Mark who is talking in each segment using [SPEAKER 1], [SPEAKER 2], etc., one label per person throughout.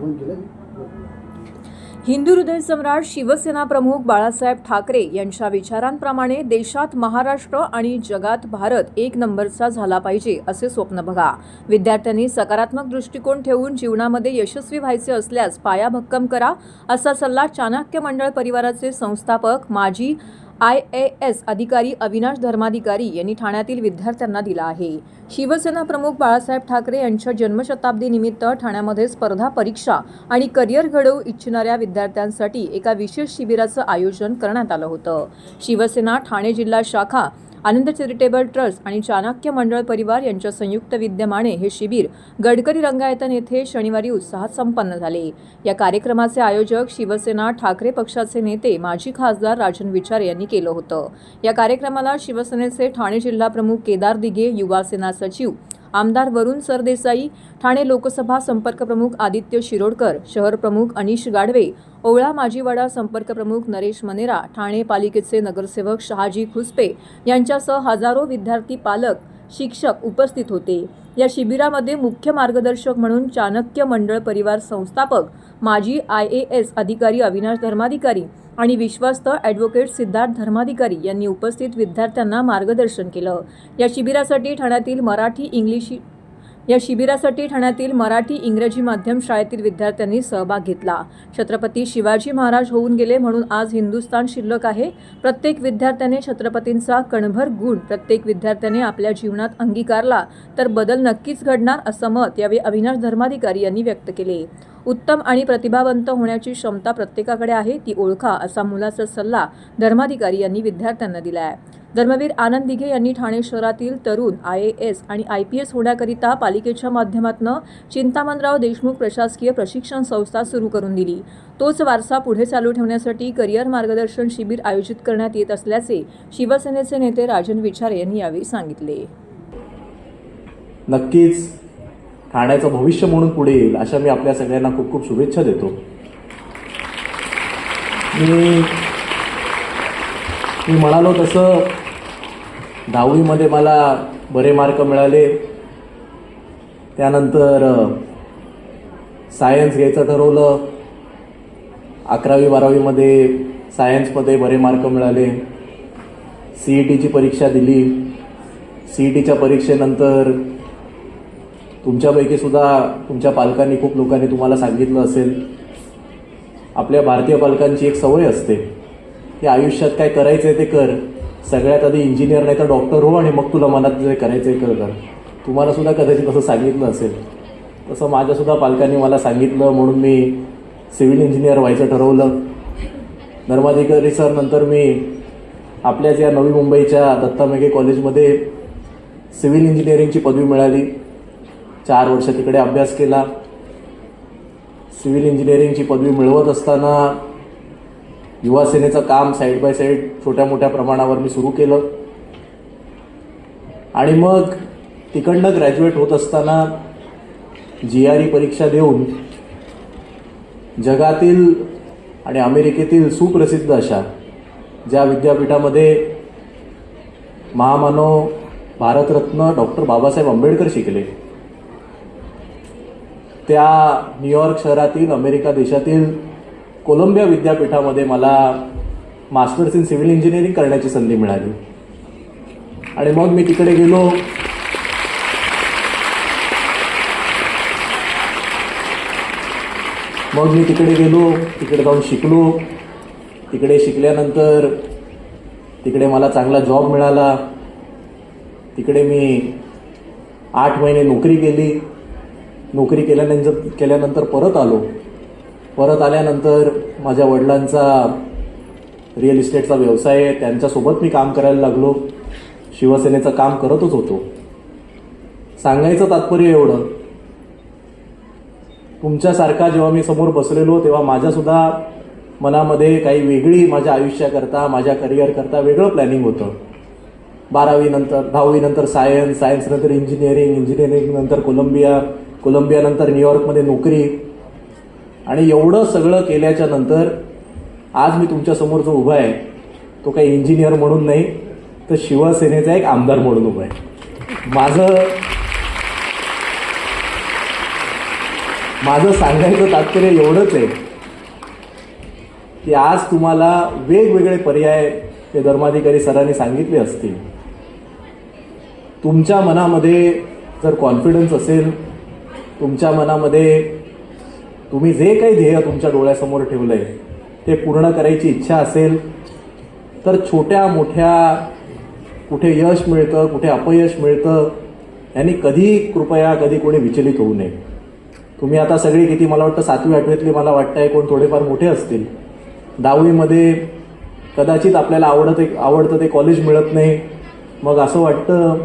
[SPEAKER 1] आपण केलं.
[SPEAKER 2] हिंदू हृदय सम्राट शिवसेना प्रमुख बाळासाहेब ठाकरे यांच्या विचारांप्रमाणे देशात महाराष्ट्र आणि जगात भारत एक नंबरचा झाला पाहिजे असे स्वप्न बघा. विद्यार्थ्यांनी सकारात्मक दृष्टिकोन ठेवून जीवनामध्ये यशस्वी व्हायचे असल्यास पाया भक्कम करा, असा सल्ला चाणक्य मंडळ परिवाराचे संस्थापक माजी IAS अधिकारी अविनाश धर्माधिकारी यांनी ठाण्यातील विद्यार्थ्यांना दिला आहे. शिवसेना प्रमुख बाळासाहेब ठाकरे यांच्या जन्मशताब्दी निमित्त ठाण्यामध्ये स्पर्धा परीक्षा आणि करिअर घडवू इच्छिणाऱ्या विद्यार्थ्यांसाठी एका विशेष शिबिराचं आयोजन करण्यात आलं होतं. शिवसेना ठाणे जिल्हा शाखा, आनंद चॅरिटेबल ट्रस्ट आणि चाणक्य मंडळ परिवार यांच्या संयुक्त विद्यमाने हे शिबिर गडकरी रंगायतन येथे शनिवारी उत्साहात संपन्न झाले. या कार्यक्रमाचे आयोजक शिवसेना ठाकरे पक्षाचे नेते माजी खासदार राजन विचारे यांनी केलं होतं. या कार्यक्रमाला शिवसेनेचे ठाणे जिल्हा प्रमुख केदार दिघे, युवा सेना सचिव आमदार वरुण सरदेसाई, ठाणे लोकसभा संपर्क प्रमुख आदित्य शिरोडकर, शहर प्रमुख अनिश गाडवे, ओवळा माजीवाडा संपर्क प्रमुख नरेश मनेरा, ठाणे पालिकेचे नगरसेवक शहाजी खुसपे यांच्यासह हजारो विद्यार्थी, पालक, शिक्षक उपस्थित होते. या शिबिरामध्ये मुख्य मार्गदर्शक म्हणून चाणक्य मंडळ परिवार संस्थापक माजी IAS अधिकारी अविनाश धर्माधिकारी आणि विश्वस्त ॲडव्होकेट सिद्धार्थ धर्माधिकारी यांनी उपस्थित विद्यार्थ्यांना मार्गदर्शन केलं. या शिबिरासाठी ठाण्यातील मराठी इंग्रजी माध्यम शाळेतील विद्यार्थ्यांनी सहभाग घेतला. छत्रपती शिवाजी महाराज होऊन गेले म्हणून आज हिंदुस्थान शिल्लक आहे. प्रत्येक विद्यार्थ्याने छत्रपतींचा कणभर गुण प्रत्येक विद्यार्थ्याने आपल्या जीवनात अंगीकारला तर बदल नक्कीच घडणार, असं मत यावेळी अविनाश धर्माधिकारी यांनी व्यक्त केले. उत्तम आणि प्रतिभावंत होण्याची क्षमता प्रत्येकाकडे आहे, ती ओळखा, असा मोलाचा सल्ला धर्माधिकारी यांनी विद्यार्थ्यांना दिला आहे. धर्मवीर आनंद दिघे यांनी ठाणे शहरातील तरुण IAS आणि IPS होण्याकरिता पालिकेच्या माध्यमातून चिंतामणराव देशमुख प्रशासकीय प्रशिक्षण संस्था सुरू करून दिली. तोच वारसा पुढे चालू ठेवण्यासाठी करिअर मार्गदर्शन शिबिर आयोजित करण्यात येत असल्याचे शिवसेनेचे नेते राजन विचारे यांनी यावेळी सांगितले.
[SPEAKER 3] नक्कीच ठाण्याचं भविष्य म्हणून पुढे येईल अशा मी आपल्या सगळ्यांना खूप खूप शुभेच्छा देतो. मी म्हणालो तसं 10वीमध्ये मला बरे मार्क मिळाले. त्यानंतर सायन्स घ्यायचं ठरवलं. 11वी-12वीमध्ये सायन्समध्ये बरे मार्क मिळाले. CETची परीक्षा दिली. CETच्या परीक्षेनंतर तुमच्यापैकी सुद्धा तुमच्या पालकांनी, खूप लोकांनी तुम्हाला सांगितलं असेल, आपल्या भारतीय पालकांची एक सवय असते की आयुष्यात काय करायचं आहे ते कर, सगळ्यात आधी इंजिनियर नाही तर डॉक्टर हो आणि मग तुला मनात जे करायचं आहे कर. तुम्हाला सुद्धा कदाचित असं सांगितलं असेल. तसं माझ्यासुद्धा पालकांनी मला सांगितलं म्हणून मी सिव्हिल इंजिनियर व्हायचं ठरवलं. धर्माधिकारी सर नंतर मी आपल्याच या नवी मुंबईच्या दत्ता मेघे कॉलेजमध्ये सिव्हिल इंजिनिअरिंगची पदवी मिळाली. 4 वर्ष तिकडे अभ्यास केला. सिव्हिल इंजिनिअरिंगची पदवी मिळवत असताना युवा सेनेचं काम साईड बाय साईड छोट्या मोठ्या प्रमाणावर मी सुरू केलं. आणि मग तिकडनं ग्रॅज्युएट होत असताना GRE परीक्षा देऊन जगातील आणि अमेरिकेतील सुप्रसिद्ध अशा ज्या विद्यापीठामध्ये महामानव भारतरत्न डॉक्टर बाबासाहेब आंबेडकर शिकले, त्या न्यूयॉर्क शहरातील अमेरिका देशातील कोलंबिया विद्यापीठामध्ये मला मास्टर्स इन सिव्हिल इंजिनिअरिंग करण्याची संधी मिळाली. आणि मग मी तिकडे गेलो. तिकडे जाऊन शिकलो. तिकडे शिकल्यानंतर तिकडे मला चांगला जॉब मिळाला. तिकडे मी 8 महिने नोकरी केली. नोकरी केल्यानंतर परत आलो. परत आल्यानंतर माझ्या वडिलांचा रिअल इस्टेटचा व्यवसाय आहे, त्यांच्यासोबत मी काम करायला लागलो. शिवसेनेचं काम करतच होतो. सांगायचं तात्पर्य एवढं, तुमच्यासारखा जेव्हा मी समोर बसलेलो तेव्हा माझ्यासुद्धा मनामध्ये काही वेगळी माझ्या आयुष्याकरता, माझ्या करिअरकरता वेगळं प्लॅनिंग होतं. 12वी नंतर 10वी नंतर सायन्स नंतर इंजिनिअरिंग नंतर कोलंबिया नंतर न्यूयॉर्कमध्ये नोकरी. आणि एवढं सगळं केल्याच्या नंतर आज मी तुमच्यासमोर जो उभा आहे तो काही इंजिनियर म्हणून नाही तर शिवसेनेचा एक आमदार म्हणून उभा आहे. माझं सांगायचं तात्पर्य एवढंच आहे की आज तुम्हाला वेगवेगळे पर्याय ते धर्माधिकारी सरांनी सांगितले असतील. तुमच्या मनामध्ये जर कॉन्फिडन्स असेल, तुमच्या मनामध्ये तुम्ही जे काही ध्येय तुमच्या डोळ्यासमोर ठेवलं आहे ते पूर्ण करायची इच्छा असेल तर छोट्या मोठ्या कुठे यश मिळतं कुठे अपयश मिळतं यांनी कधी कृपया कधी कोणी विचलित होऊ नये. तुम्ही आता सगळे किती मला वाटतं 7वी 8वीतले मला वाटतं आहे कोण थोडेफार मोठे असतील. 10वीमध्ये कदाचित आपल्याला आवडतं ते कॉलेज मिळत नाही. मग असं वाटतं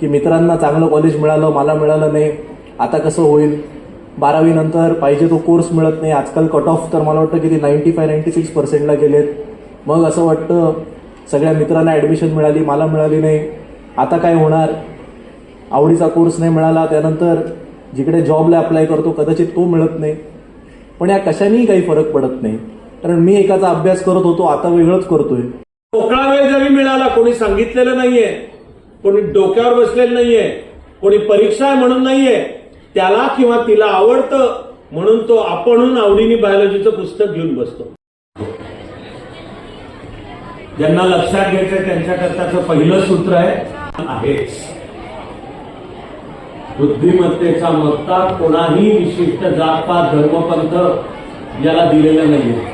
[SPEAKER 3] की मित्रांना चांगलं कॉलेज मिळालं मला मिळालं नाही, आता कसं होईल. 12वी नंतर पाहिजे तो कोर्स मिळत नाही. आजकाल कट ऑफ तर मला वाटतं किती 95-96% गेलेत. मग असं वाटतं सगळ्या मित्रांना ॲडमिशन मिळाली मला मिळाली नाही, आता काय होणार. आवडीचा कोर्स नाही मिळाला, त्यानंतर जिकडे जॉबला अप्लाय करतो कदाचित तो मिळत नाही. पण या कशानेही काही फरक पडत नाही, कारण मी एकाचा अभ्यास करत होतो आता वेगळंच करतोय.
[SPEAKER 1] मोकळा वेळ जरी मिळाला, कोणी सांगितलेलं नाहीये, कोणी डोक्यावर बसलेलं नाहीये, कोणी परीक्षा आहे म्हणून नाहीये, त्याला किंवा तिला आवडतं म्हणून तो आपणहून आवडीने बायोलॉजीचं पुस्तक घेऊन बसतो. ज्यांना लक्षात घ्यायचंय त्यांच्याकरताचं पहिलं सूत्र आहेच बुद्धिमत्तेचा मत्ता कोणाही विशिष्ट जातपात धर्मपंथ याला दिलेलं नाहीये.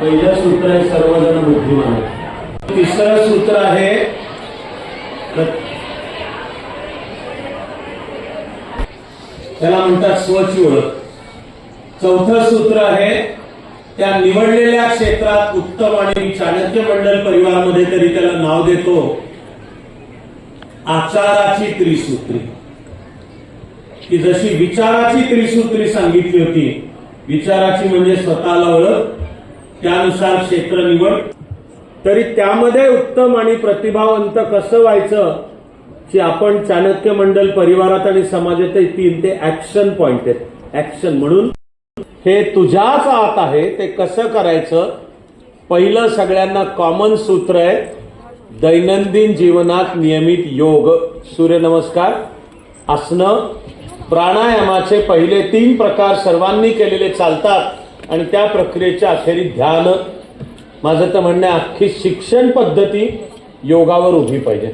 [SPEAKER 1] पहिलं सूत्र आहे सर्वजण बुद्धिमान आहेत. तिसरं सूत्र आहे त्याला म्हणतात स्वची ओळख. चौथं सूत्र आहे त्या निवडलेल्या क्षेत्रात उत्तम, आणि मी चाणक्य मंडल परिवारामध्ये तरी त्याला नाव देतो आचाराची त्रिसूत्री. की जशी विचाराची त्रिसूत्री सांगितली होती, विचाराची म्हणजे स्वतःला ओळख, त्यानुसार क्षेत्र निवड, तरी त्यामध्ये उत्तम आणि प्रतिभावंत कसं व्हायचं की आपण चाणक्य मंडल परिवारात आणि समाजात 3 ते ऍक्शन पॉइंट आहेत. ऍक्शन म्हणून हे तुझ्याच आत आहे, ते कसं करायचं. पहिलं सगळ्यांना कॉमन सूत्र आहे दैनंदिन जीवनात नियमित योग, सूर्यनमस्कार, आसनं, प्राणायामाचे पहिले 3 प्रकार सर्वांनी केलेले चालतात आणि त्या प्रक्रियेच्या अखेरीस ध्यान. माझं तर म्हणणं अख्खी शिक्षण पद्धती योगावर उभी पाहिजे.